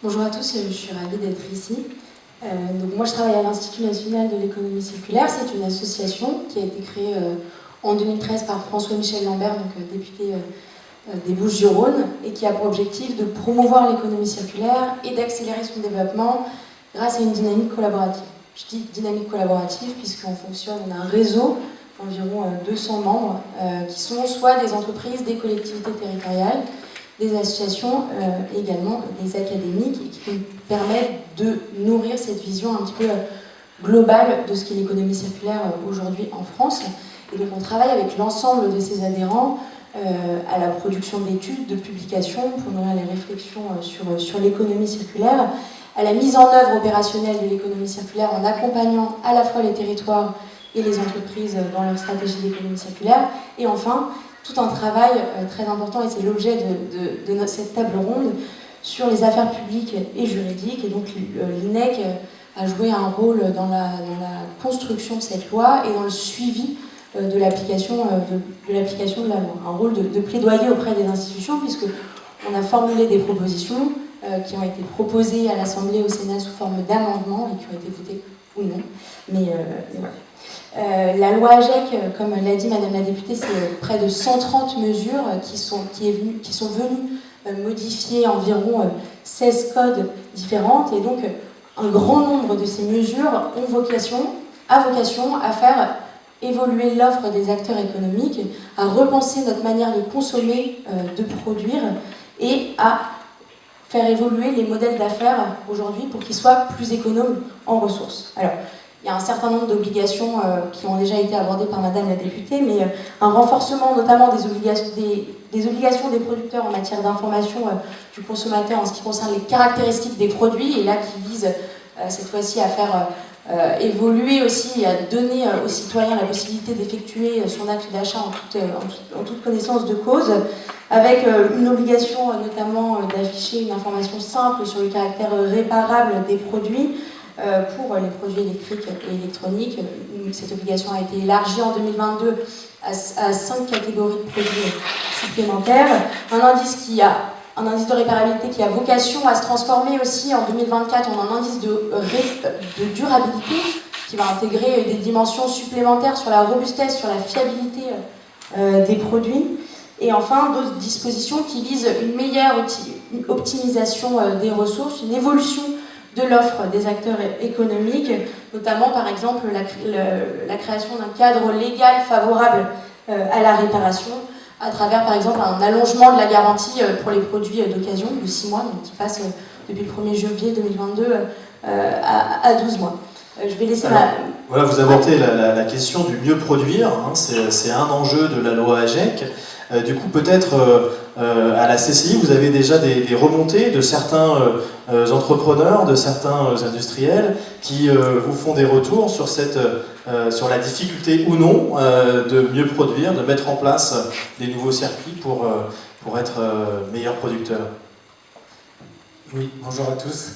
Bonjour à tous, je suis ravie d'être ici. Donc moi je travaille à l'Institut national de l'économie circulaire. C'est une association qui a été créée en 2013 par François-Michel Lambert, donc député des Bouches-du-Rhône, et qui a pour objectif de promouvoir l'économie circulaire et d'accélérer son développement grâce à une dynamique collaborative. Je dis dynamique collaborative puisqu'on fonctionne, on a un réseau d'environ 200 membres qui sont soit des entreprises, des collectivités territoriales, des associations et également des académiques et qui nous permettent de nourrir cette vision un petit peu globale de ce qu'est l'économie circulaire aujourd'hui en France. Et donc on travaille avec l'ensemble de ces adhérents à la production d'études, de publications pour nourrir les réflexions sur l'économie circulaire, à la mise en œuvre opérationnelle de l'économie circulaire en accompagnant à la fois les territoires et les entreprises dans leur stratégie d'économie circulaire, et enfin tout un travail très important, et c'est l'objet de cette table ronde, sur les affaires publiques et juridiques. Et donc l'INEC a joué un rôle dans la construction de cette loi et dans le suivi de l'application de la loi. Un rôle de plaidoyer auprès des institutions, puisqu'on a formulé des propositions qui ont été proposées à l'Assemblée, au Sénat sous forme d'amendements et qui ont été votées ou non. Mais voilà. La loi AGEC, comme l'a dit Madame la députée, c'est près de 130 mesures qui sont venues modifier environ 16 codes différentes. Et donc, un grand nombre de ces mesures ont vocation à faire évoluer l'offre des acteurs économiques, à repenser notre manière de consommer, de produire, et à faire évoluer les modèles d'affaires aujourd'hui pour qu'ils soient plus économes en ressources. Alors, il y a un certain nombre d'obligations qui ont déjà été abordées par Madame la députée, mais un renforcement notamment des obligations des producteurs en matière d'information du consommateur en ce qui concerne les caractéristiques des produits, et là qui vise cette fois-ci à faire évoluer aussi et à donner aux citoyens la possibilité d'effectuer son acte d'achat en toute connaissance de cause, avec une obligation notamment d'afficher une information simple sur le caractère réparable des produits, pour les produits électriques et électroniques. Cette obligation a été élargie en 2022 à 5 catégories de produits supplémentaires. Un indice de réparabilité qui a vocation à se transformer aussi en 2024 en un indice de durabilité qui va intégrer des dimensions supplémentaires sur la robustesse, sur la fiabilité des produits. Et enfin, d'autres dispositions qui visent une meilleure optimisation des ressources, une évolution de l'offre des acteurs économiques, notamment par exemple la création d'un cadre légal favorable à la réparation, à travers par exemple un allongement de la garantie pour les produits d'occasion de 6 mois, donc qui passe depuis le 1er janvier 2022 à 12 mois. Je vais laisser Voilà, vous abordez la question du mieux produire, hein, c'est un enjeu de la loi AGEC. Du coup, peut-être à la CCI, vous avez déjà des remontées de certains entrepreneurs, de certains industriels qui vous font des retours sur sur la difficulté ou non de mieux produire, de mettre en place des nouveaux circuits pour être meilleurs producteurs. Oui, bonjour à tous.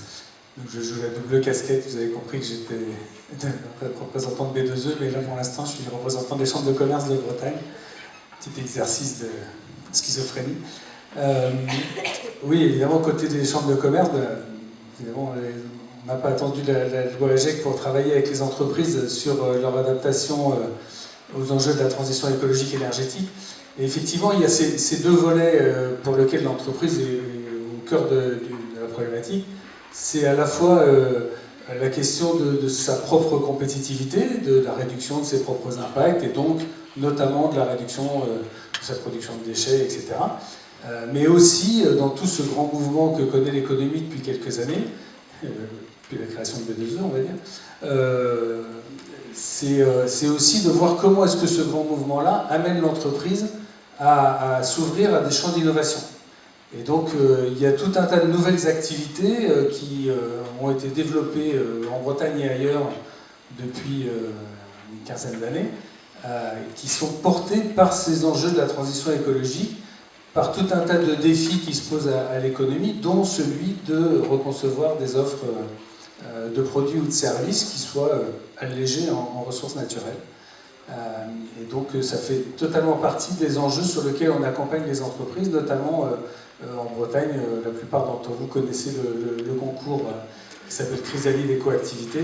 Donc, je joue la double casquette. Vous avez compris que j'étais représentant de B2E, mais là pour l'instant je suis le représentant des chambres de commerce de Bretagne. Petit exercice de schizophrénie. Oui, évidemment, côté des chambres de commerce, évidemment, on n'a pas attendu la loi AGEC pour travailler avec les entreprises sur leur adaptation aux enjeux de la transition écologique et énergétique. Et effectivement, il y a ces deux volets pour lesquels l'entreprise est au cœur de la problématique. C'est à la fois la question de sa propre compétitivité, de la réduction de ses propres impacts, et donc notamment de la réduction de sa production de déchets, etc. Mais aussi dans tout ce grand mouvement que connaît l'économie depuis quelques années, depuis la création de B2E, on va dire, c'est aussi de voir comment est-ce que ce grand mouvement-là amène l'entreprise à s'ouvrir à des champs d'innovation. Et donc il y a tout un tas de nouvelles activités qui ont été développées en Bretagne et ailleurs depuis une quinzaine d'années, qui sont portés par ces enjeux de la transition écologique, par tout un tas de défis qui se posent à l'économie, dont celui de reconcevoir des offres de produits ou de services qui soient allégés en ressources naturelles. Et donc ça fait totalement partie des enjeux sur lesquels on accompagne les entreprises, notamment en Bretagne. La plupart d'entre vous connaissez le concours qui s'appelle Chrysalide Écoactivité,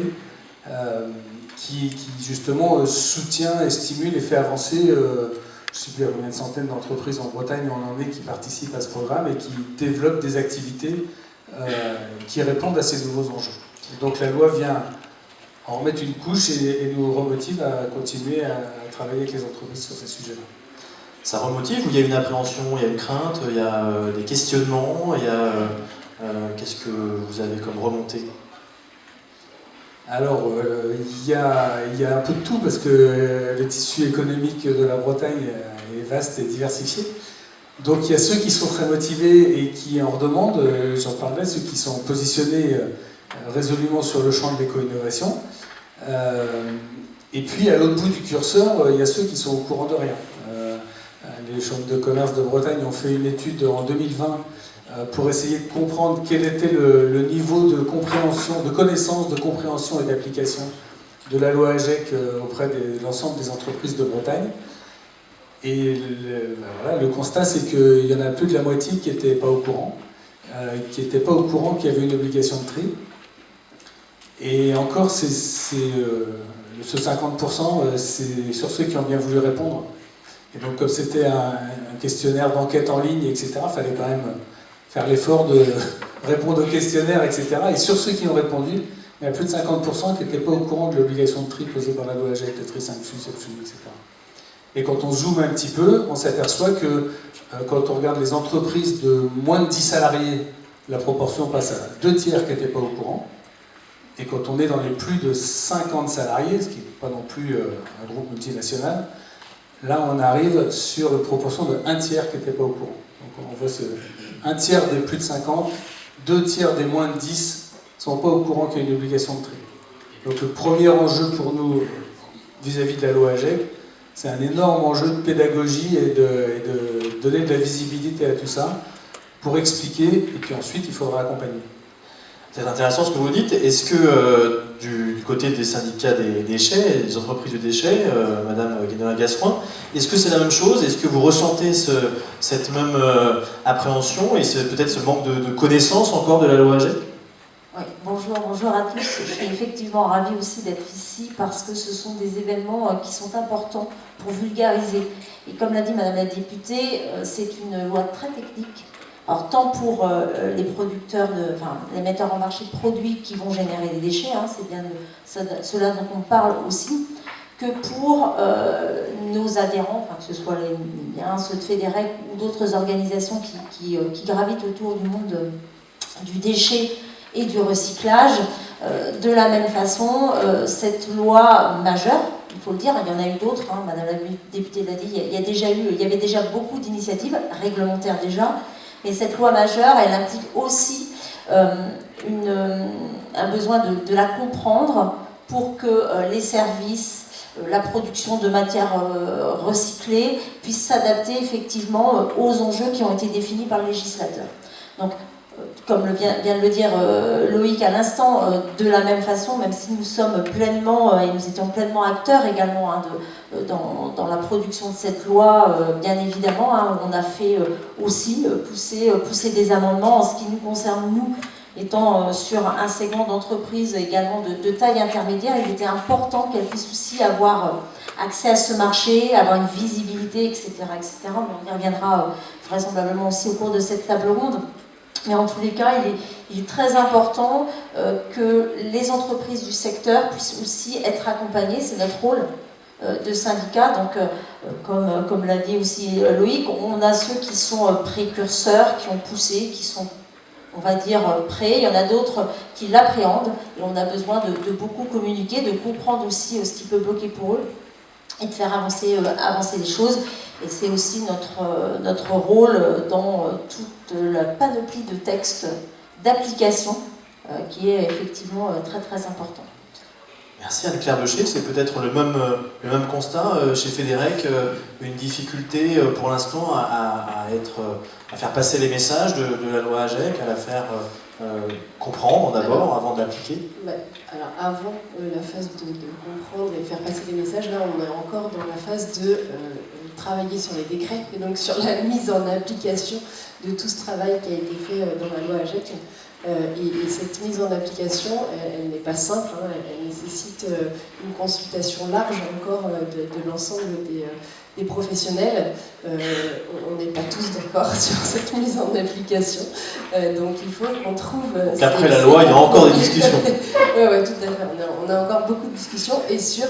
qui justement soutient et stimule et fait avancer, je ne sais plus à combien de centaines d'entreprises en Bretagne on en est qui participent à ce programme et qui développent des activités qui répondent à ces nouveaux enjeux. Et donc la loi vient en remettre une couche et nous remotive à continuer à travailler avec les entreprises sur ces sujets-là. Ça remotive ou il y a une appréhension, il y a une crainte, il y a des questionnements, il y a qu'est-ce que vous avez comme remontée? Alors, il y a un peu de tout parce que le tissu économique de la Bretagne est vaste et diversifié. Donc il y a ceux qui sont très motivés et qui en redemandent, j'en parlais, ceux qui sont positionnés résolument sur le champ de l'éco-innovation. Et puis à l'autre bout du curseur, il y a ceux qui sont au courant de rien. Les chambres de commerce de Bretagne ont fait une étude en 2020 pour essayer de comprendre quel était le niveau de compréhension, de connaissance, de compréhension et d'application de la loi AGEC auprès de l'ensemble des entreprises de Bretagne. Et le constat, c'est qu'il y en a plus de la moitié qui n'étaient pas au courant, qu'il y avait une obligation de tri. Et encore, ce 50%, c'est sur ceux qui ont bien voulu répondre. Et donc, comme c'était un questionnaire d'enquête en ligne, etc., il fallait quand même faire l'effort de répondre au questionnaire, etc. Et sur ceux qui ont répondu, il y a plus de 50% qui n'étaient pas au courant de l'obligation de tri posée par la loi AGEC, le tri 5 flux, 7 flux, etc. Et quand on zoome un petit peu, on s'aperçoit que quand on regarde les entreprises de moins de 10 salariés, la proportion passe à 2 tiers qui n'étaient pas au courant. Et quand on est dans les plus de 50 salariés, ce qui n'est pas non plus un groupe multinational, là on arrive sur une proportion de 1 tiers qui n'était pas au courant. Donc on voit 1 tiers des plus de 50, 2 tiers des moins de 10 ne sont pas au courant qu'il y a une obligation de tri. Donc le premier enjeu pour nous vis-à-vis de la loi AGEC, c'est un énorme enjeu de pédagogie et de donner de la visibilité à tout ça pour expliquer, et puis ensuite il faudra accompagner. C'est intéressant ce que vous dites. Est-ce que du côté des syndicats des déchets, des entreprises de déchets, Madame Guénola-Gascoin, est-ce que c'est la même chose? Est-ce que vous ressentez cette même appréhension et peut-être ce manque de connaissance encore de la loi AGEC? Oui, bonjour à tous. Je suis effectivement ravie aussi d'être ici parce que ce sont des événements qui sont importants pour vulgariser. Et comme l'a dit Madame la députée, c'est une loi très technique. Alors tant pour les producteurs, les metteurs en marché de produits qui vont générer des déchets, hein, c'est bien de cela dont on parle aussi, que pour nos adhérents, que ce soit les miens, ceux de Fédérec ou d'autres organisations qui gravitent autour du monde du déchet et du recyclage. De la même façon, cette loi majeure, il faut le dire, il y en a eu d'autres, hein, Madame la députée l'a dit, il y avait déjà beaucoup d'initiatives, réglementaires déjà, mais cette loi majeure, elle implique aussi un besoin de la comprendre pour que les services, la production de matières recyclées puissent s'adapter effectivement aux enjeux qui ont été définis par le législateur. Donc, comme vient de le dire Loïc à l'instant, de la même façon, même si nous sommes pleinement, et nous étions pleinement acteurs également hein, dans la production de cette loi, bien évidemment, hein, on a fait aussi pousser des amendements en ce qui nous concerne, nous, étant sur un segment d'entreprise également de taille intermédiaire, il était important qu'elle puisse aussi avoir accès à ce marché, avoir une visibilité, etc. etc. Mais on y reviendra vraisemblablement aussi au cours de cette table ronde. Mais en tous les cas, il est très important que les entreprises du secteur puissent aussi être accompagnées, c'est notre rôle de syndicat. Donc, comme l'a dit aussi Loïc, on a ceux qui sont précurseurs, qui ont poussé, qui sont, on va dire, prêts. Il y en a d'autres qui l'appréhendent et on a besoin de beaucoup communiquer, de comprendre aussi ce qui peut bloquer pour eux et de faire avancer les choses. Et c'est aussi notre rôle dans toute la panoplie de textes d'application qui est effectivement très très important. Merci Anne-Claire Beuchet. C'est peut-être le même constat chez Fédérec, une difficulté pour l'instant à faire passer les messages de la loi AGEC, à la faire comprendre d'abord avant de l'appliquer? Alors avant la phase de comprendre et faire passer les messages, là on est encore dans la phase de travailler sur les décrets et donc sur la mise en application de tout ce travail qui a été fait dans la loi AGEC. Et cette mise en application, elle n'est pas simple, hein, elle nécessite une consultation large encore de l'ensemble des professionnels. On n'est pas tous d'accord sur cette mise en application, donc il faut qu'on trouve... Donc après la loi, il y a encore des discussions. Oui, tout à fait. On a encore beaucoup de discussions et sur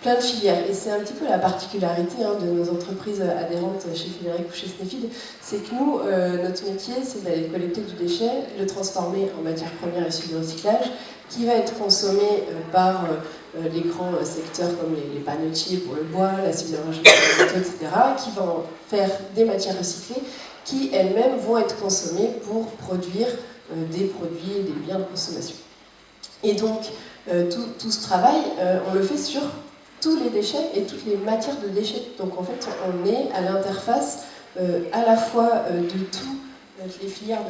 plein de filières. Et c'est un petit peu la particularité de nos entreprises adhérentes chez Fidérec ou chez Snéfil, c'est que nous, notre métier, c'est d'aller collecter du déchet, le transformer en matière première issue du recyclage, qui va être consommé par les grands secteurs comme les panetiers pour le bois, la sidérurgie pour le métaux, etc., qui vont faire des matières recyclées qui elles-mêmes vont être consommées pour produire des produits et des biens de consommation. Et donc, tout ce travail, on le fait sur tous les déchets et toutes les matières de déchets. Donc en fait, on est à l'interface à la fois de toutes les filières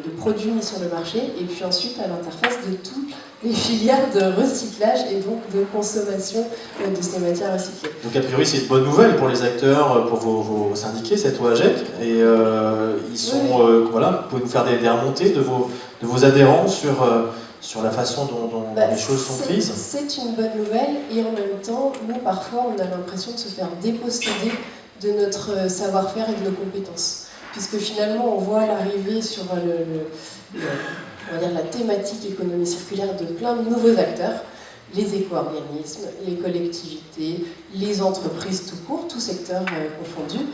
de produits mis sur le marché et puis ensuite à l'interface de toutes les filières de recyclage et donc de consommation de ces matières recyclées. Donc a priori c'est une bonne nouvelle pour les acteurs, pour vos syndiqués, cette loi AGEC, et ils sont, oui. Voilà, vous pouvez nous faire des remontées de vos adhérents sur la façon dont les choses sont prises. C'est une bonne nouvelle et en même temps, nous parfois on a l'impression de se faire déposséder de notre savoir-faire et de nos compétences. Puisque finalement on voit l'arrivée sur on va dire la thématique économie circulaire de plein de nouveaux acteurs, les éco-organismes, les collectivités, les entreprises tout court, tout secteur confondu,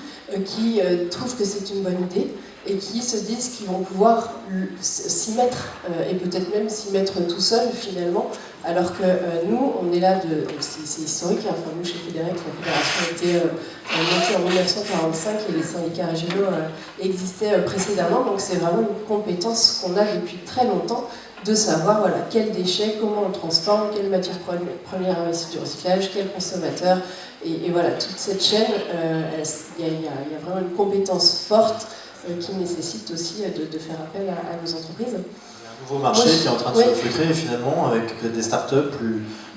qui trouvent que c'est une bonne idée et qui se disent qu'ils vont pouvoir s'y mettre et peut-être même s'y mettre tout seuls finalement, alors que nous, on est là c'est historique, hein, enfin nous chez Fidérec, la fédération a été montée en 1945 et les syndicats régionaux existaient précédemment, donc c'est vraiment une compétence qu'on a depuis très longtemps de savoir voilà, quels déchets, comment on transforme, quelle matière première issue du recyclage, quel consommateur, et voilà, toute cette chaîne, il y a vraiment une compétence forte qui nécessite aussi de faire appel à nos entreprises. Il y a un nouveau marché qui est en train de se créer finalement, avec des startups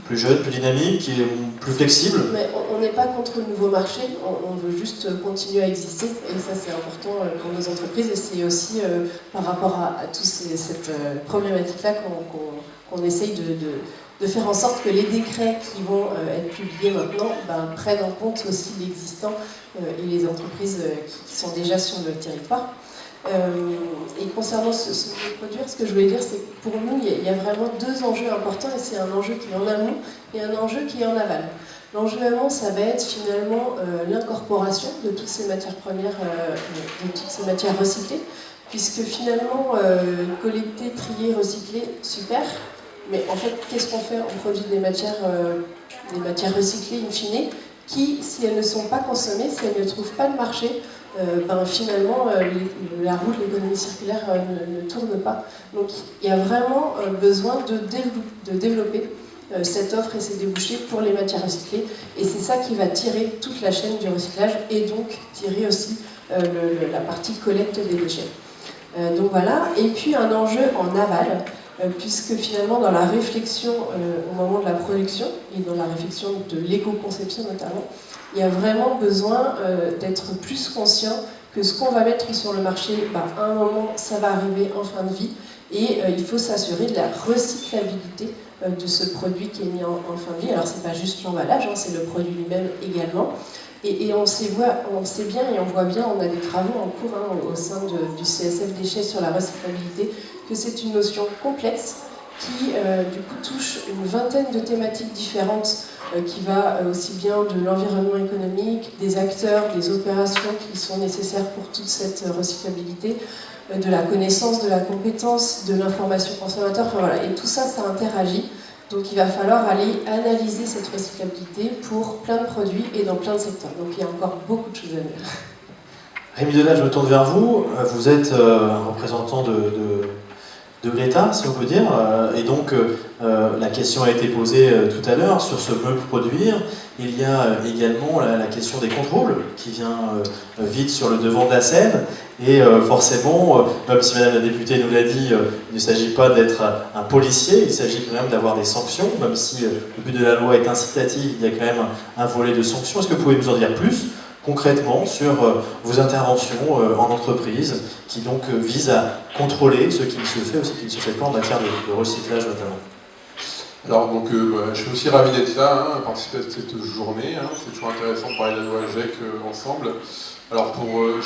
plus jeunes, plus dynamiques, plus flexibles. Mais on n'est pas contre le nouveau marché, on veut juste continuer à exister, et ça c'est important pour nos entreprises, et c'est aussi par rapport à toute cette problématique-là qu'on essaye de faire en sorte que les décrets qui vont être publiés maintenant prennent en compte aussi l'existant et les entreprises qui sont déjà sur le territoire. Et concernant ce produire, ce que je voulais dire, c'est que pour nous, il y a vraiment deux enjeux importants, et c'est un enjeu qui est en amont et un enjeu qui est en aval. L'enjeu amont, ça va être finalement l'incorporation de toutes ces matières premières, de toutes ces matières recyclées, puisque finalement, collecter, trier, recycler, super, mais en fait, qu'est-ce qu'on fait? On produit des matières recyclées in fine, qui, si elles ne sont pas consommées, si elles ne trouvent pas de marché, finalement, la roue de l'économie circulaire ne tourne pas. Donc il y a vraiment besoin de développer cette offre et ces débouchés pour les matières recyclées. Et c'est ça qui va tirer toute la chaîne du recyclage et donc tirer aussi la partie collecte des déchets. Donc voilà. Et puis un enjeu en aval, puisque finalement dans la réflexion au moment de la production et dans la réflexion de l'éco-conception notamment, il y a vraiment besoin d'être plus conscient que ce qu'on va mettre sur le marché, à un moment, ça va arriver en fin de vie, et il faut s'assurer de la recyclabilité de ce produit qui est mis en fin de vie. Alors c'est pas juste l'emballage, hein, c'est le produit lui-même également. Et on sait bien et on voit bien, on a des travaux en cours au sein du CSF Déchets sur la recyclabilité, que c'est une notion complexe qui du coup touche une vingtaine de thématiques différentes, qui va aussi bien de l'environnement économique, des acteurs, des opérations qui sont nécessaires pour toute cette recyclabilité, de la connaissance, de la compétence, de l'information consommateur, enfin voilà, et tout ça, ça interagit. Donc il va falloir aller analyser cette recyclabilité pour plein de produits et dans plein de secteurs. Donc il y a encore beaucoup de choses à dire. Rémi Delage, je me tourne vers vous. Vous êtes un représentant de l'État, si on peut dire, et donc la question a été posée tout à l'heure sur ce mieux produire. il y a également la question des contrôles qui vient vite sur le devant de la scène. Et forcément, même si Madame la députée nous l'a dit, il ne s'agit pas d'être un policier, il s'agit quand même d'avoir des sanctions, même si le but de la loi est incitatif, il y a quand même un volet de sanctions. Est-ce que vous pouvez nous en dire plus concrètement sur vos interventions en entreprise qui donc visent à contrôler ce qui se fait ou ce qui ne se fait pas en matière de recyclage notamment? Alors donc, je suis aussi ravi d'être là, à participer à cette journée. C'est toujours intéressant de parler de la loi AGEC ensemble. Alors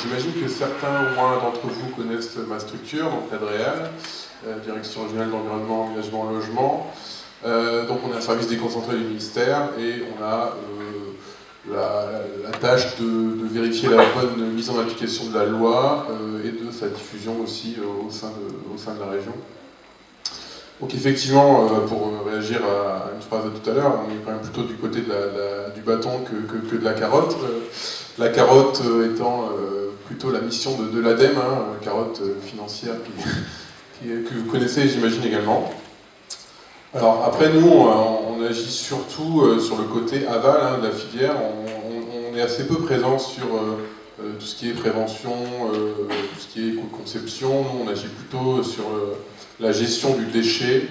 j'imagine que certains au moins d'entre vous connaissent ma structure, donc l'ADREAL, Direction régionale d'environnement, engagement, logement. Donc on est un service déconcentré du ministère et on a la tâche de vérifier la bonne mise en application de la loi et de sa diffusion aussi au sein de la région. Donc effectivement, pour réagir à une phrase de tout à l'heure, on est quand même plutôt du côté du bâton que de la carotte. La carotte étant plutôt la mission de l'ADEME, carotte financière que vous connaissez, j'imagine, également. Alors après, nous, on agit surtout sur le côté aval de la filière. On est assez peu présent sur tout ce qui est prévention, tout ce qui est éco-conception. Nous, on agit plutôt sur la gestion du déchet.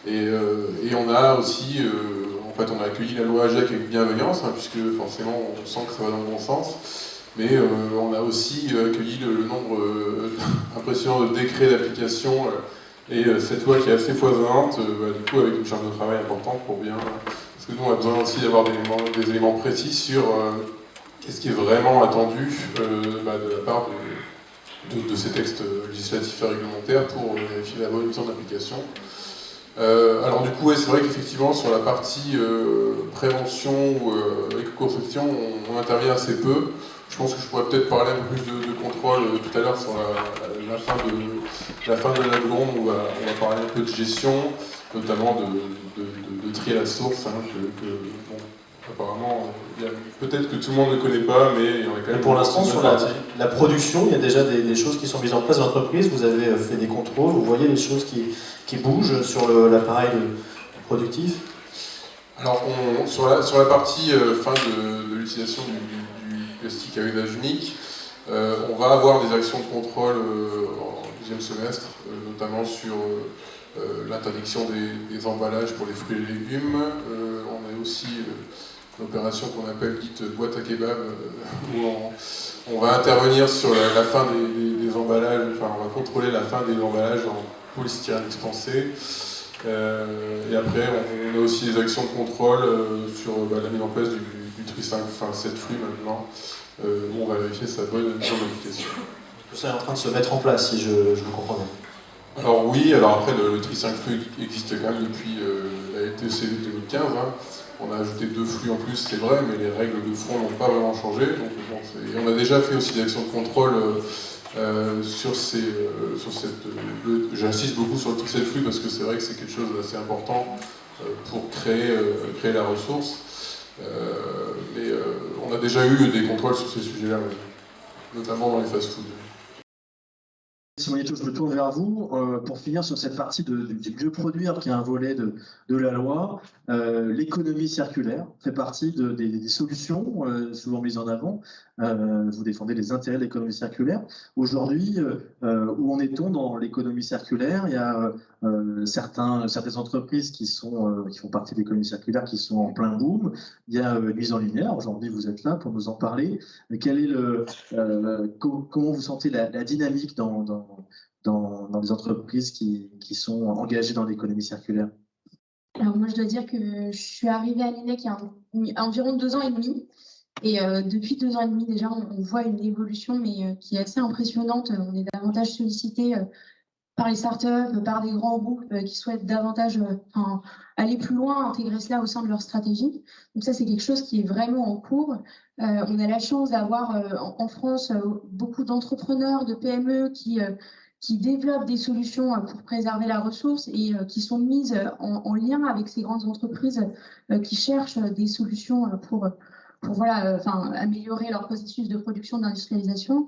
Et on a aussi, en fait, on a accueilli la loi AGEC avec bienveillance, puisque forcément, on sent que ça va dans le bon sens. Mais on a aussi accueilli le nombre impressionnant de décrets d'application. Et cette loi qui est assez foisonnante, du coup avec une charge de travail importante pour bien... Parce que nous on a besoin aussi d'avoir des éléments précis sur qu'est-ce qui est vraiment attendu de la part de ces textes législatifs et réglementaires pour vérifier la bonne mise en application. Alors du coup, c'est vrai qu'effectivement sur la partie prévention ou éco-conception, on intervient assez peu. Je pense que je pourrais peut-être parler un peu plus de contrôle tout à l'heure sur la fin de la blonde où on va parler un peu de gestion, notamment de tri à la source, apparemment, peut-être que tout le monde ne connaît pas, mais il y en a quand même... Et pour l'instant, sur la production, il y a déjà des choses qui sont mises en place dans l'entreprise, vous avez fait des contrôles, vous voyez les choses qui bougent sur l'appareil productif? Alors, sur la partie fin de l'utilisation du plastique à usage unique, on va avoir des actions de contrôle en deuxième semestre, notamment sur l'interdiction des emballages pour les fruits et les légumes. On a aussi une opération qu'on appelle dite boîte à kebab, où on va intervenir sur la fin des emballages, enfin on va contrôler la fin des emballages en polystyrène expansé. Et après, on a aussi des actions de contrôle sur la mise en place du tri 5, enfin 7 fruits maintenant, où on va vérifier sa bonne mise en application. Tout ça est en train de se mettre en place, si je le comprends bien. Alors oui, alors après le tri 5 fruits existe quand même depuis la LTCV 2015. On a ajouté 2 fruits en plus, c'est vrai, mais les règles de fond n'ont pas vraiment changé. Donc, bon, on a déjà fait aussi des actions de contrôle sur cette... J'insiste beaucoup sur le tri 7 fruits parce que c'est vrai que c'est quelque chose d'assez important pour créer la ressource. Mais on a déjà eu des contrôles sur ces sujets-là, notamment dans les fast-foods. Simon Lietto, je me tourne vers vous pour finir sur cette partie du mieux produire, qui est un volet de la loi. L'économie circulaire fait partie des solutions souvent mises en avant. Vous défendez les intérêts de l'économie circulaire. Aujourd'hui, où en est-on dans l'économie circulaire? Il y a certaines entreprises qui font partie de l'économie circulaire qui sont en plein boom. Il y a Nuits en Lumière. Aujourd'hui, vous êtes là pour nous en parler. Quel est comment vous sentez la dynamique dans les entreprises qui sont engagées dans l'économie circulaire? Alors moi, je dois dire que je suis arrivée à l'INEC il y a environ 2 ans et demi. Et depuis 2 ans et demi, déjà, on voit une évolution, mais qui est assez impressionnante. On est davantage sollicité par les startups, par des grands groupes qui souhaitent davantage aller plus loin, intégrer cela au sein de leur stratégie. Donc ça, c'est quelque chose qui est vraiment en cours. On a la chance d'avoir en France beaucoup d'entrepreneurs, de PME qui développent des solutions pour préserver la ressource et qui sont mises en lien avec ces grandes entreprises qui cherchent des solutions pour améliorer leur processus de production, d'industrialisation.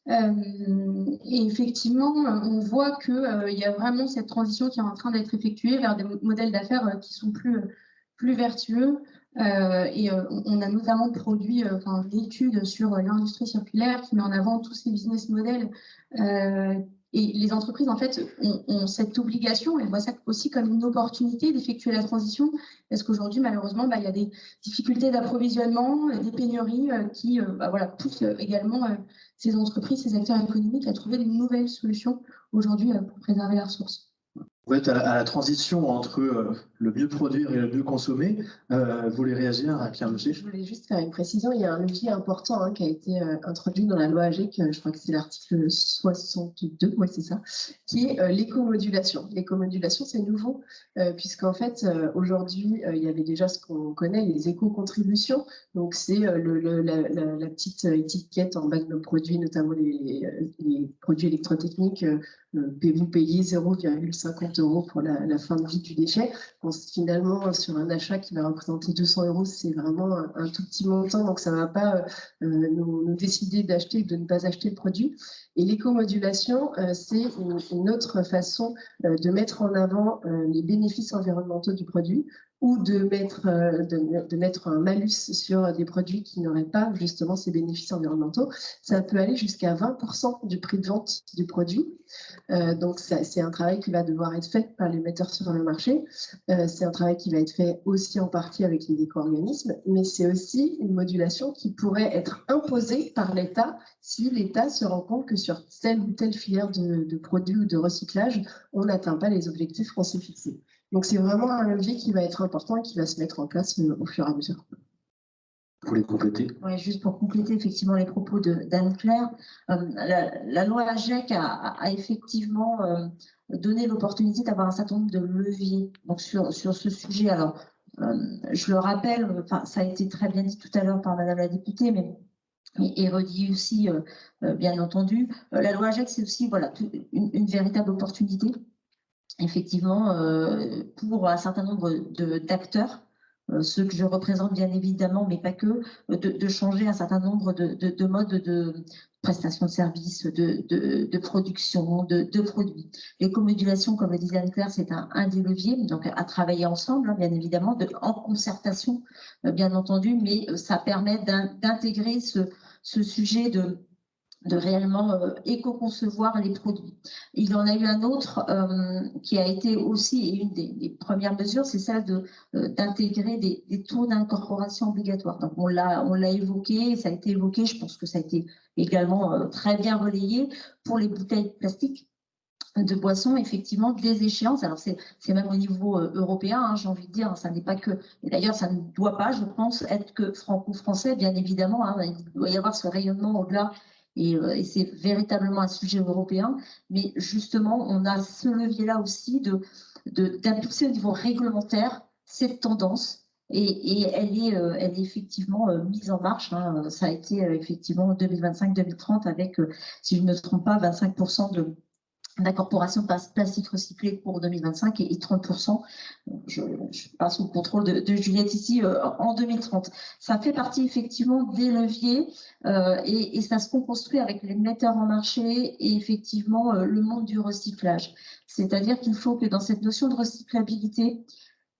Et effectivement, on voit qu'il y a vraiment cette transition qui est en train d'être effectuée vers des modèles d'affaires qui sont plus vertueux, On a notamment produit une étude sur l'industrie circulaire qui met en avant tous ces business models. Et les entreprises, en fait, ont cette obligation, elles voient ça aussi comme une opportunité d'effectuer la transition, parce qu'aujourd'hui, malheureusement, il y a des difficultés d'approvisionnement, des pénuries qui poussent également ces entreprises, ces acteurs économiques à trouver de nouvelles solutions aujourd'hui pour préserver la ressource. Vous êtes à la transition entre le mieux produire et le mieux consommer. Vous voulez réagir à Pierre Locher? Je voulais juste faire une précision. Il y a un levier important qui a été introduit dans la loi AGEC, je crois que c'est l'article 62, oui c'est ça, qui est l'éco-modulation. L'éco-modulation, c'est nouveau, puisqu'en fait, aujourd'hui, il y avait déjà ce qu'on connaît, les éco-contributions. Donc, c'est la petite étiquette en bas de nos produits, notamment les produits électrotechniques. Vous payez 0,50 € pour la fin de vie du déchet. Bon, finalement, sur un achat qui va représenter 200 €, c'est vraiment un tout petit montant, donc ça ne va pas nous décider d'acheter ou de ne pas acheter le produit. Et l'éco-modulation, c'est une autre façon de mettre en avant les bénéfices environnementaux du produit, ou de mettre un malus sur des produits qui n'auraient pas justement ces bénéfices environnementaux. Ça peut aller jusqu'à 20% du prix de vente du produit. Donc c'est un travail qui va devoir être fait par les metteurs sur le marché. C'est un travail qui va être fait aussi en partie avec les éco-organismes, mais c'est aussi une modulation qui pourrait être imposée par l'État si l'État se rend compte que sur telle ou telle filière de produits ou de recyclage, on n'atteint pas les objectifs qu'on s'est fixés. Donc c'est vraiment un levier qui va être important et qui va se mettre en place au fur et à mesure. Vous voulez compléter? Oui, juste pour compléter effectivement les propos d'Anne-Claire, la loi AGEC a effectivement donné l'opportunité d'avoir un certain nombre de leviers donc sur ce sujet. Alors, je le rappelle, ça a été très bien dit tout à l'heure par Madame la députée, et redit aussi, bien entendu, la loi AGEC, c'est aussi une véritable opportunité, effectivement, pour un certain nombre d'acteurs, ceux que je représente bien évidemment, mais pas que, de changer un certain nombre de modes de prestation de services, de production, de produits. L'éco-modulation, comme le disait Anne-Claire, c'est un des leviers, donc à travailler ensemble, bien évidemment, en concertation, bien entendu, mais ça permet d'intégrer ce sujet de réellement éco-concevoir les produits. Il y en a eu un autre qui a été aussi, et une des premières mesures, c'est celle d'intégrer des taux d'incorporation obligatoires. Donc on l'a évoqué, ça a été évoqué, je pense que ça a été également très bien relayé pour les bouteilles plastiques de boissons, effectivement, des échéances. Alors c'est même au niveau européen, j'ai envie de dire, ça n'est pas que, et d'ailleurs ça ne doit pas, je pense, être que franco-français, bien évidemment, il doit y avoir ce rayonnement au-delà. Et c'est véritablement un sujet européen, mais justement, on a ce levier-là aussi d'impulser au niveau réglementaire cette tendance, et elle est effectivement mise en marche. Ça a été effectivement 2025-2030 avec, si je ne me trompe pas, 25% d'incorporation de plastique recyclé pour 2025 et 30%, je passe sous le contrôle de Juliette ici, en 2030. Ça fait partie effectivement des leviers et ça se construit avec les metteurs en marché et effectivement le monde du recyclage. C'est-à-dire qu'il faut que dans cette notion de recyclabilité,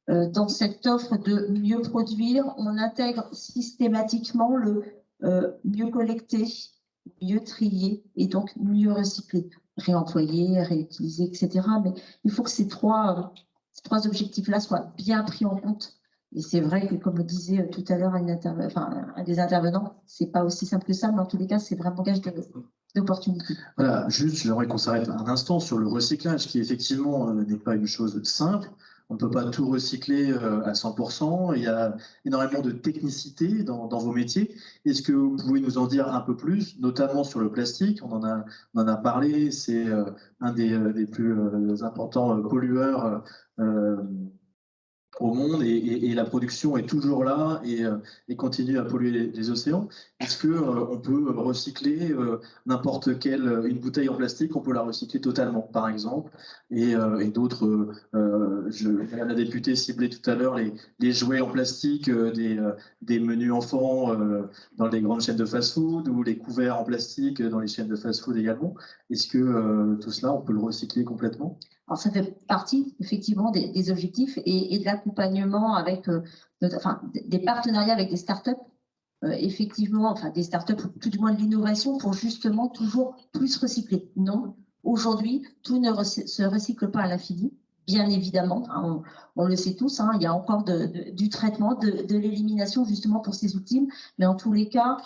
dans cette offre de mieux produire, on intègre systématiquement le mieux collecter, mieux trier et donc mieux recycler, réemployer, réutiliser, etc. Mais il faut que ces trois objectifs-là soient bien pris en compte. Et c'est vrai que, comme le disait tout à l'heure un des intervenants, c'est pas aussi simple que ça, mais en tous les cas, c'est vraiment gage d'opportunité. Voilà, juste, j'aimerais qu'on s'arrête un instant sur le recyclage, qui effectivement n'est pas une chose simple. On ne peut pas tout recycler à 100%. Il y a énormément de technicité dans vos métiers. Est-ce que vous pouvez nous en dire un peu plus, notamment sur le plastique? On en a parlé, c'est un des plus importants pollueurs au monde, et la production est toujours là et continue à polluer les océans. Est-ce que on peut recycler n'importe quelle une bouteille en plastique, on peut la recycler totalement, par exemple, et d'autres. La députée ciblait tout à l'heure les jouets en plastique des menus enfants dans les grandes chaînes de fast-food, ou les couverts en plastique dans les chaînes de fast-food également. Est-ce que tout cela, on peut le recycler complètement? Alors, ça fait partie, effectivement, des objectifs et de l'accompagnement avec des partenariats avec des startups, effectivement, enfin, des startups, ou tout du moins de l'innovation, pour justement toujours plus recycler. Non, aujourd'hui, tout ne se recycle pas à l'infini. Bien évidemment, hein, on le sait tous, hein, il y a encore du traitement, de l'élimination justement pour ces outils, mais en tous les cas,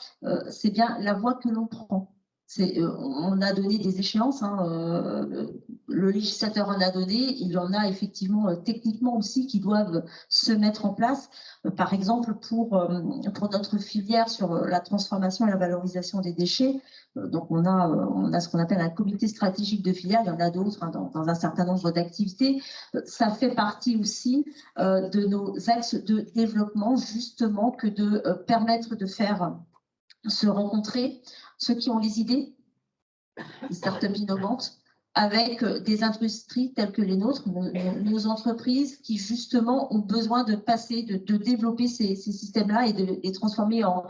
c'est bien la voie que l'on prend. On a donné des échéances, hein, le législateur en a donné, il y en a effectivement techniquement aussi qui doivent se mettre en place. Par exemple, pour notre filière sur la transformation et la valorisation des déchets, donc on a ce qu'on appelle un comité stratégique de filière, il y en a d'autres, hein, dans un certain nombre d'activités. Ça fait partie aussi de nos axes de développement, justement, que de permettre de faire se rencontrer ceux qui ont les idées, les startups innovantes, avec des industries telles que les nôtres, nos entreprises qui justement ont besoin de passer, de développer ces systèmes-là et de les transformer en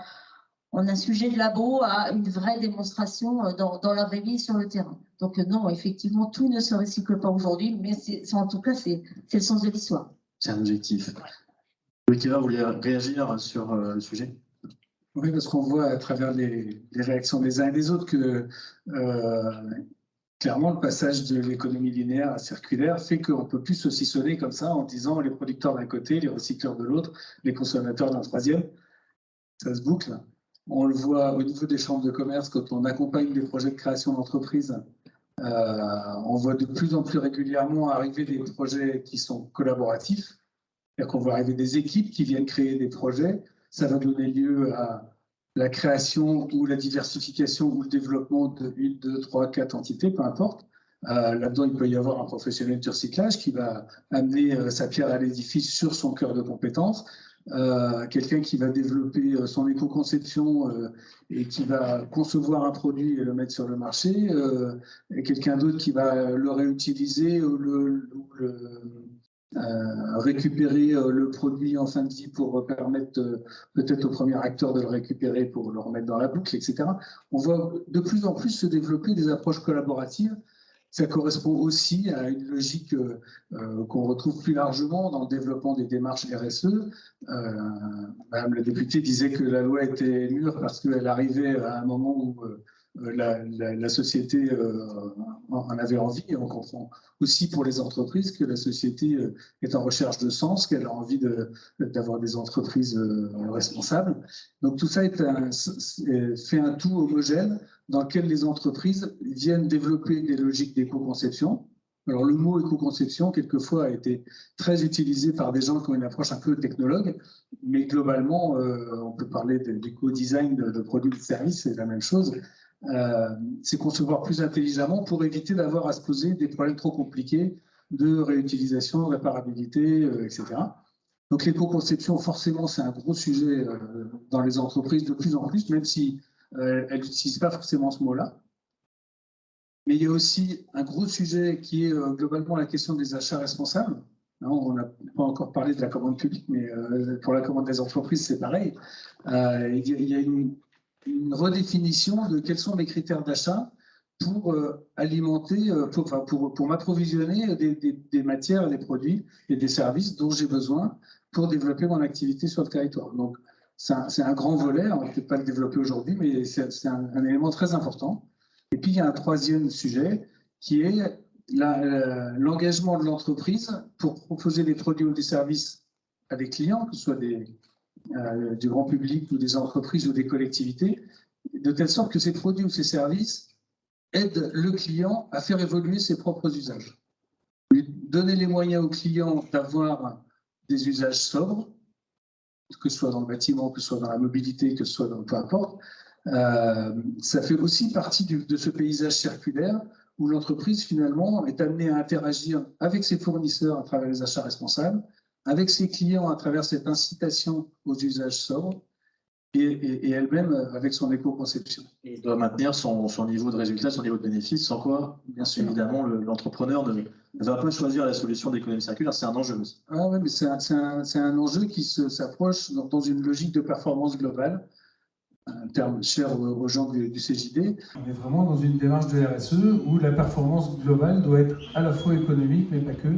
un sujet de labo à une vraie démonstration dans la vraie vie sur le terrain. Donc non, effectivement, tout ne se recycle pas aujourd'hui, mais en tout cas, c'est le sens de l'histoire. C'est un objectif. Wikira, vous voulez réagir sur le sujet? Oui, parce qu'on voit à travers les réactions des uns et des autres que clairement, le passage de l'économie linéaire à circulaire fait qu'on ne peut plus saucissonner comme ça en disant les producteurs d'un côté, les recycleurs de l'autre, les consommateurs d'un troisième. Ça se boucle. On le voit au niveau des chambres de commerce quand on accompagne des projets de création d'entreprise. On voit de plus en plus régulièrement arriver des projets qui sont collaboratifs. C'est-à-dire qu'on voit arriver des équipes qui viennent créer des projets. Ça va donner lieu à la création ou la diversification ou le développement de 1, 2, 3, 4 entités, peu importe. Là-dedans, il peut y avoir un professionnel du recyclage qui va amener sa pierre à l'édifice sur son cœur de compétences. Quelqu'un qui va développer son éco-conception et qui va concevoir un produit et le mettre sur le marché. Et quelqu'un d'autre qui va le réutiliser ou récupérer le produit en fin de vie pour permettre peut-être au premier acteur de le récupérer pour le remettre dans la boucle, etc. On voit de plus en plus se développer des approches collaboratives. Ça correspond aussi à une logique qu'on retrouve plus largement dans le développement des démarches RSE. Madame la députée disait que la loi était mûre parce qu'elle arrivait à un moment où la société en avait envie. Et on comprend aussi pour les entreprises que la société est en recherche de sens, qu'elle a envie d'avoir des entreprises responsables. Donc tout ça fait un tout homogène dans lequel les entreprises viennent développer des logiques d'éco-conception. Alors le mot éco-conception, quelquefois, a été très utilisé par des gens qui ont une approche un peu technologue, mais globalement, on peut parler d'éco-design de produits et de services, c'est la même chose. C'est concevoir plus intelligemment pour éviter d'avoir à se poser des problèmes trop compliqués de réutilisation, de réparabilité, etc. Donc l'éco-conception, forcément, c'est un gros sujet dans les entreprises de plus en plus, même si elles n'utilisent pas forcément ce mot-là. Mais il y a aussi un gros sujet qui est globalement la question des achats responsables. On n'a pas encore parlé de la commande publique, mais pour la commande des entreprises, c'est pareil. Il y a une redéfinition de quels sont les critères d'achat pour alimenter, pour m'approvisionner des matières, des produits et des services dont j'ai besoin pour développer mon activité sur le territoire. Donc, c'est un grand volet, on ne peut pas le développer aujourd'hui, mais c'est un élément très important. Et puis, il y a un troisième sujet qui est l'engagement de l'entreprise pour proposer des produits ou des services à des clients, que ce soit du grand public ou des entreprises ou des collectivités, de telle sorte que ces produits ou ces services aident le client à faire évoluer ses propres usages. Lui donner les moyens au client d'avoir des usages sobres, que ce soit dans le bâtiment, que ce soit dans la mobilité, que ce soit dans peu importe. Ça fait aussi partie de ce paysage circulaire où l'entreprise finalement est amenée à interagir avec ses fournisseurs à travers les achats responsables, avec ses clients à travers cette incitation aux usages sobres et elle-même avec son éco-conception. Et il doit maintenir son niveau de résultat, son niveau de bénéfice, sans quoi, bien sûr, évidemment, l'entrepreneur ne va pas choisir la solution d'économie circulaire. C'est un enjeu aussi. Ah oui, mais c'est un enjeu qui s'approche dans une logique de performance globale. un terme cher aux gens du CJD. On est vraiment dans une démarche de RSE où la performance globale doit être à la fois économique, mais pas que,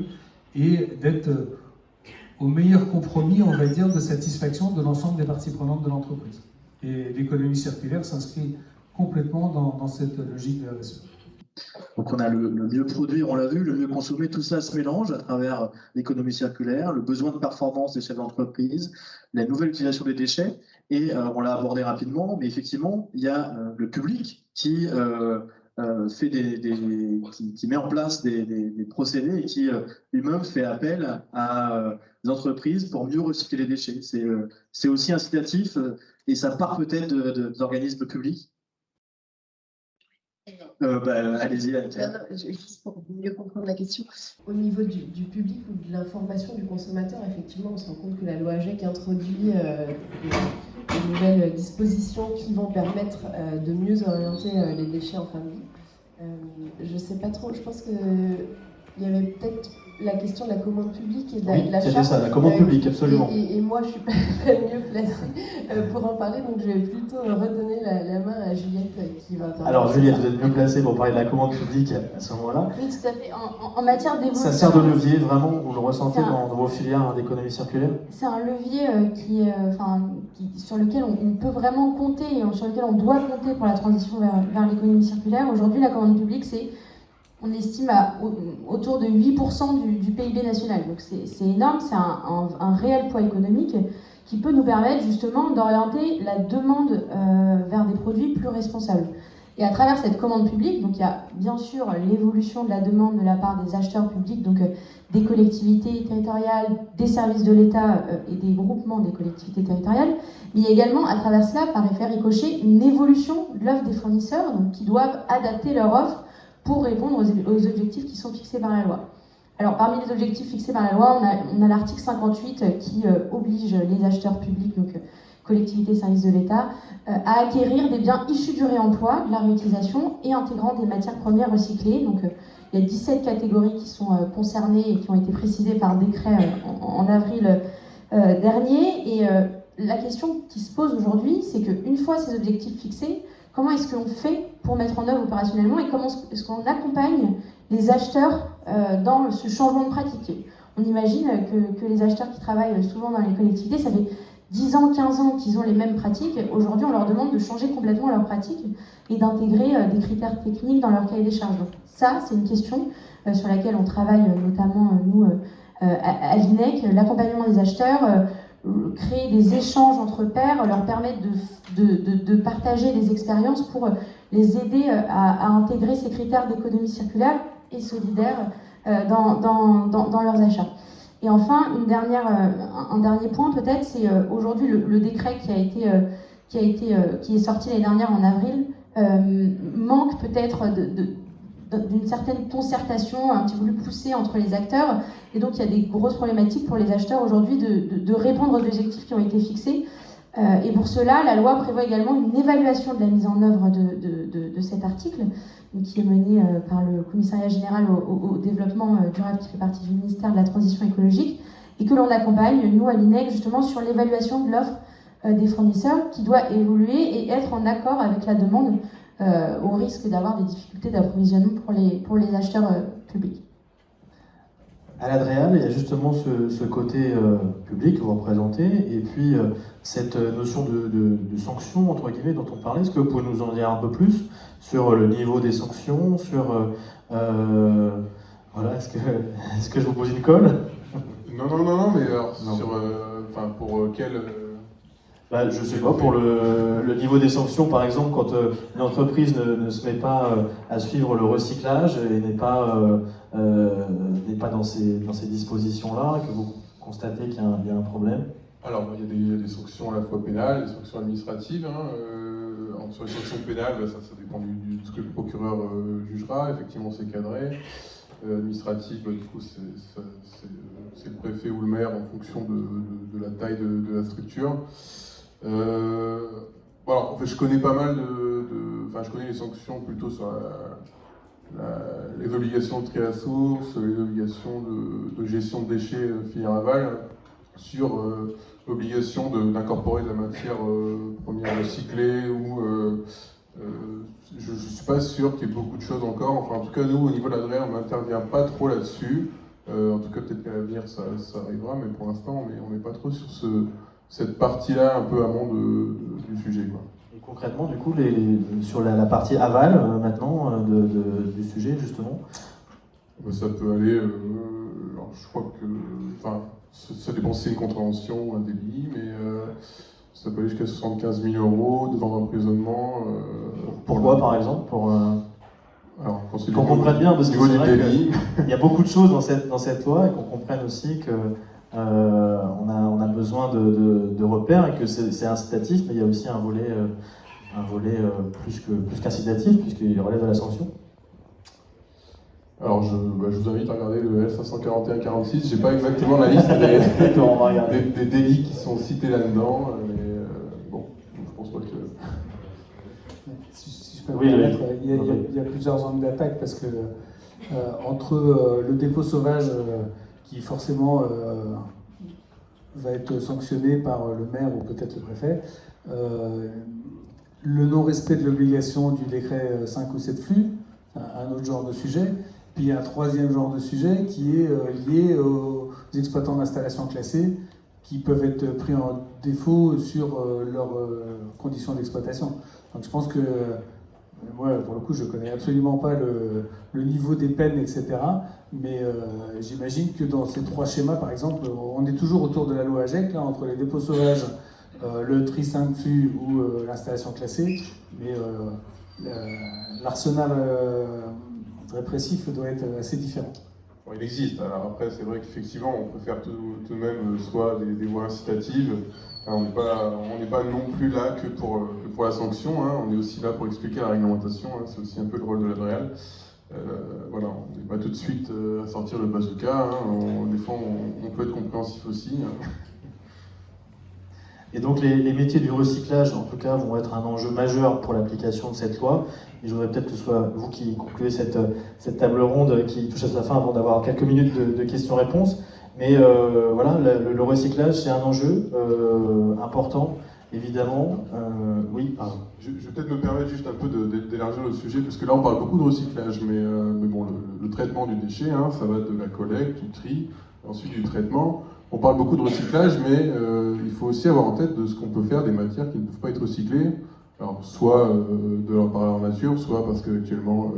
et d'être au meilleur compromis, on va dire, de satisfaction de l'ensemble des parties prenantes de l'entreprise. Et l'économie circulaire s'inscrit complètement dans cette logique de RSE. Donc on a le mieux produire, on l'a vu, le mieux consommer, tout ça se mélange à travers l'économie circulaire, le besoin de performance des chefs d'entreprise, la nouvelle utilisation des déchets, et on l'a abordé rapidement, mais effectivement, il y a le public qui qui met en place des procédés et qui lui-même fait appel à des entreprises pour mieux recycler les déchets. C'est aussi incitatif et ça part peut-être d'organismes publics. Allez-y, Juste pour mieux comprendre la question, au niveau du public ou de l'information du consommateur, effectivement, on se rend compte que la loi AGEC introduit de nouvelles dispositions qui vont permettre de mieux orienter les déchets en fin de vie. Je ne sais pas trop, je pense qu'il y avait peut-être la question de la commande publique et de l'achat. C'était ça, la commande publique, absolument. Et moi, je ne suis pas mieux placée pour en parler, donc je vais plutôt redonner la main à Juliette qui va intervenir. Alors Juliette, vous êtes mieux placée pour parler de la commande publique à ce moment-là. Oui, tout à fait. En matière d'évolution... Ça sert de levier, vraiment, vous le ressentez dans vos filières d'économie circulaire? C'est un levier sur lequel on peut vraiment compter et sur lequel on doit compter pour la transition vers l'économie circulaire. Aujourd'hui, la commande publique, on estime autour de 8% du PIB national. Donc c'est énorme, c'est un réel poids économique qui peut nous permettre justement d'orienter la demande vers des produits plus responsables. Et à travers cette commande publique, donc il y a bien sûr l'évolution de la demande de la part des acheteurs publics, donc des collectivités territoriales, des services de l'État et des groupements des collectivités territoriales, mais il y a également à travers cela, par effet ricochet, une évolution de l'offre des fournisseurs, donc qui doivent adapter leur offre pour répondre aux objectifs qui sont fixés par la loi. Alors, parmi les objectifs fixés par la loi, on a l'article 58 qui oblige les acheteurs publics, donc collectivités, services de l'État, à acquérir des biens issus du réemploi, de la réutilisation et intégrant des matières premières recyclées. Donc, il y a 17 catégories qui sont concernées et qui ont été précisées par décret en avril dernier. Et la question qui se pose aujourd'hui, c'est qu'une fois ces objectifs fixés, comment est-ce qu'on fait pour mettre en œuvre opérationnellement et comment est-ce qu'on accompagne les acheteurs dans ce changement de pratique? On imagine que les acheteurs qui travaillent souvent dans les collectivités, ça fait 10 ans, 15 ans qu'ils ont les mêmes pratiques. Aujourd'hui, on leur demande de changer complètement leurs pratiques et d'intégrer des critères techniques dans leur cahier des charges. Donc ça, c'est une question sur laquelle on travaille notamment, nous, à l'INEC, l'accompagnement des acheteurs, créer des échanges entre pairs, leur permettre de partager des expériences pour les aider à intégrer ces critères d'économie circulaire et solidaire dans leurs achats. Et enfin, un dernier point peut-être, c'est aujourd'hui le décret qui est sorti l'année dernière en avril manque peut-être d'une certaine concertation un petit peu plus poussée entre les acteurs. Et donc, il y a des grosses problématiques pour les acheteurs aujourd'hui de répondre aux objectifs qui ont été fixés. Et pour cela, la loi prévoit également une évaluation de la mise en œuvre de cet article, qui est menée par le Commissariat général au développement durable, qui fait partie du ministère de la Transition écologique, et que l'on accompagne, nous, à l'INEC, justement, sur l'évaluation de l'offre des fournisseurs, qui doit évoluer et être en accord avec la demande, au risque d'avoir des difficultés d'approvisionnement pour les acheteurs publics. À l'Adréal, il y a justement ce côté public que vous représentez, et puis cette notion de sanction, entre guillemets, dont on parlait. Est-ce que vous pouvez nous en dire un peu plus sur le niveau des sanctions, sur... voilà, est-ce que je vous pose une colle? Non, mais alors, pour quel... Je ne sais pas, pour le niveau des sanctions, par exemple, quand une entreprise ne se met pas à suivre le recyclage et n'est pas dans ces dispositions-là, que vous constatez qu'il y a un problème? Alors, il y a des sanctions à la fois pénales, des sanctions administratives. Sur les sanctions pénales, ça dépend de ce que le procureur jugera. Effectivement, c'est cadré. Administrative, du coup, c'est le préfet ou le maire en fonction de la taille de la structure. En fait, je connais pas mal je connais les sanctions plutôt sur les obligations de tri à source, les obligations de gestion de déchets filière aval. sur l'obligation d'incorporer de la matière première recyclée ou je ne suis pas sûr qu'il y ait beaucoup de choses encore. Enfin, en tout cas, nous, au niveau de l'ADREA, on n'intervient pas trop là-dessus. En tout cas, peut-être qu'à l'avenir, ça arrivera, mais pour l'instant, on n'est pas trop sur cette partie-là, un peu amont du sujet, quoi. Et concrètement, du coup, sur la partie aval, maintenant, du sujet, justement, ça peut aller, alors je crois que, enfin, ça dépend si c'est une contravention ou un délit, mais ça peut aller jusqu'à 75 000 € devant l'emprisonnement. Pourquoi, par exemple Alors, qu'on comprenne bien, parce que niveau c'est du vrai délit. qu'il y a beaucoup de choses dans cette loi et qu'on comprenne aussi que on a besoin de repères et que c'est incitatif, mais il y a aussi un volet plus qu'incitatif, puisqu'il relève de la sanction. Alors, je vous invite à regarder le L541-46. J'ai pas exactement la liste des délits qui sont cités là-dedans, mais bon, je pense pas que. Si je peux me permettre, il y a plusieurs angles d'attaque parce que entre le dépôt sauvage qui forcément va être sanctionné par le maire ou peut-être le préfet, le non-respect de l'obligation du décret 5 ou 7 flux, un autre genre de sujet, puis un troisième genre de sujet qui est lié aux exploitants d'installations classées qui peuvent être pris en défaut sur leurs conditions d'exploitation. Donc je pense que, moi pour le coup je ne connais absolument pas le niveau des peines, etc. Mais j'imagine que dans ces trois schémas, par exemple, on est toujours autour de la loi AGEC, là, entre les dépôts sauvages, le tri 5 flux ou l'installation classée, mais l'arsenal répressif doit être assez différent. Bon, il existe. Alors après, c'est vrai qu'effectivement, on peut faire tout de même soit des voies incitatives. On n'est pas non plus là que pour la sanction. Hein. On est aussi là pour expliquer la réglementation. Hein. C'est aussi un peu le rôle de l'ADREAL. Voilà, on n'est pas tout de suite à sortir le bazooka. Hein. Des fois, on peut être compréhensif aussi. Hein. Et donc les métiers du recyclage, en tout cas, vont être un enjeu majeur pour l'application de cette loi. Et je voudrais peut-être que ce soit vous qui concluez cette table ronde qui touche à sa fin avant d'avoir quelques minutes de questions-réponses. Mais voilà, le recyclage, c'est un enjeu important, évidemment. Oui, pardon. Je vais peut-être me permettre juste un peu d'élargir le sujet, parce que là, on parle beaucoup de recyclage, mais bon, le traitement du déchet, hein, ça va de la collecte, du tri, ensuite du traitement. On parle beaucoup de recyclage, mais il faut aussi avoir en tête de ce qu'on peut faire des matières qui ne peuvent pas être recyclées, alors soit par leur nature, soit parce qu'actuellement,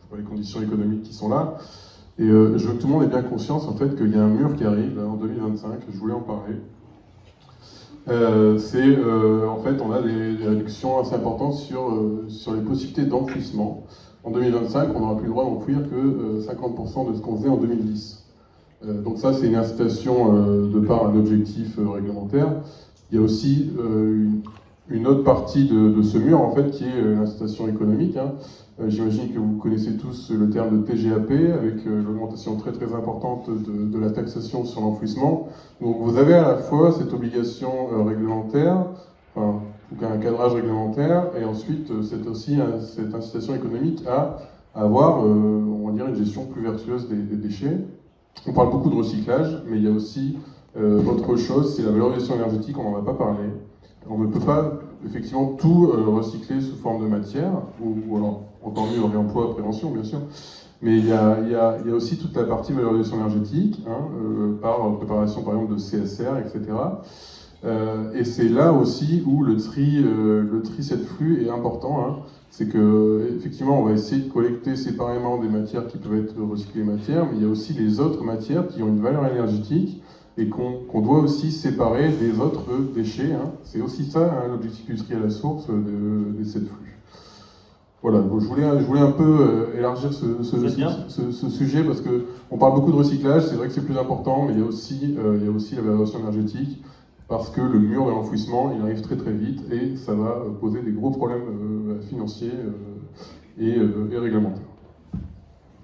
c'est pas les conditions économiques qui sont là. Et je veux que tout le monde ait bien conscience en fait qu'il y a un mur qui arrive là, en 2025, je voulais en parler. En fait, on a des réductions assez importantes sur les possibilités d'enfouissement. En 2025, on n'aura plus le droit d'enfouir que 50% de ce qu'on faisait en 2010. Donc ça, c'est une incitation de par un objectif réglementaire. Il y a aussi une autre partie de ce mur, en fait, qui est l'incitation économique. Hein. J'imagine que vous connaissez tous le terme de TGAP, avec l'augmentation très très importante de la taxation sur l'enfouissement. Donc vous avez à la fois cette obligation réglementaire, enfin, en tout cas un cadrage réglementaire, et ensuite c'est aussi cette incitation économique à avoir, on va dire, une gestion plus vertueuse des déchets. On parle beaucoup de recyclage, mais il y a aussi autre chose, c'est la valorisation énergétique, on n'en a pas parlé. On ne peut pas effectivement tout recycler sous forme de matière, ou alors encore mieux réemploi, prévention bien sûr, mais il y a aussi toute la partie valorisation énergétique, hein, par préparation par exemple de CSR, etc. Et c'est là aussi où le tri 7 flux est important. Hein. C'est que effectivement on va essayer de collecter séparément des matières qui peuvent être recyclées matières, mais il y a aussi les autres matières qui ont une valeur énergétique et qu'on doit aussi séparer des autres déchets. Hein. C'est aussi ça, hein, l'objectif du tri à la source des 7 flux. Voilà, donc je voulais un peu élargir ce sujet parce qu'on parle beaucoup de recyclage, c'est vrai que c'est plus important, mais il y a aussi la valorisation énergétique, parce que le mur de l'enfouissement, il arrive très très vite et ça va poser des gros problèmes financiers et réglementaires.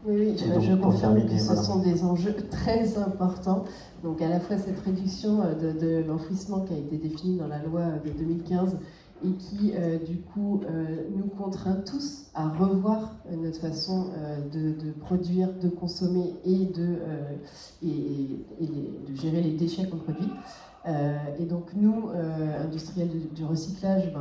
Oui, donc, je confirme que ce voilà. sont des enjeux très importants. Donc à la fois cette réduction de l'enfouissement qui a été définie dans la loi de 2015 et qui, du coup, nous contraint tous à revoir notre façon de produire, de consommer et de gérer les déchets qu'on produit. Et donc nous, industriels du recyclage,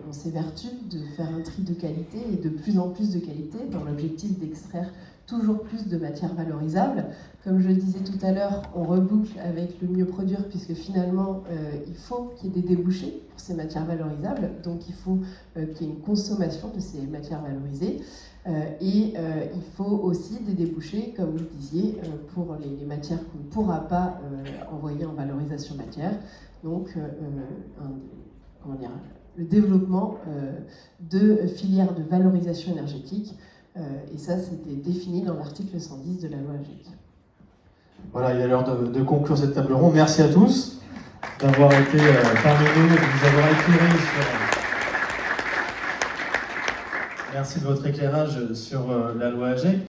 on s'évertue de faire un tri de qualité et de plus en plus de qualité dans l'objectif d'extraire toujours plus de matières valorisables. Comme je le disais tout à l'heure, on reboucle avec le mieux produire puisque finalement il faut qu'il y ait des débouchés pour ces matières valorisables, donc il faut qu'il y ait une consommation de ces matières valorisées. Et il faut aussi des débouchés, comme vous le disiez, pour les matières qu'on ne pourra pas envoyer en valorisation matière. Donc, le développement de filières de valorisation énergétique. Et ça, c'était défini dans l'article 110 de la loi AGEC. Voilà, il est l'heure de conclure cette table ronde. Merci à tous d'avoir été parmi nous, de nous avoir éclairé sur... Merci de votre éclairage sur la loi AGEC.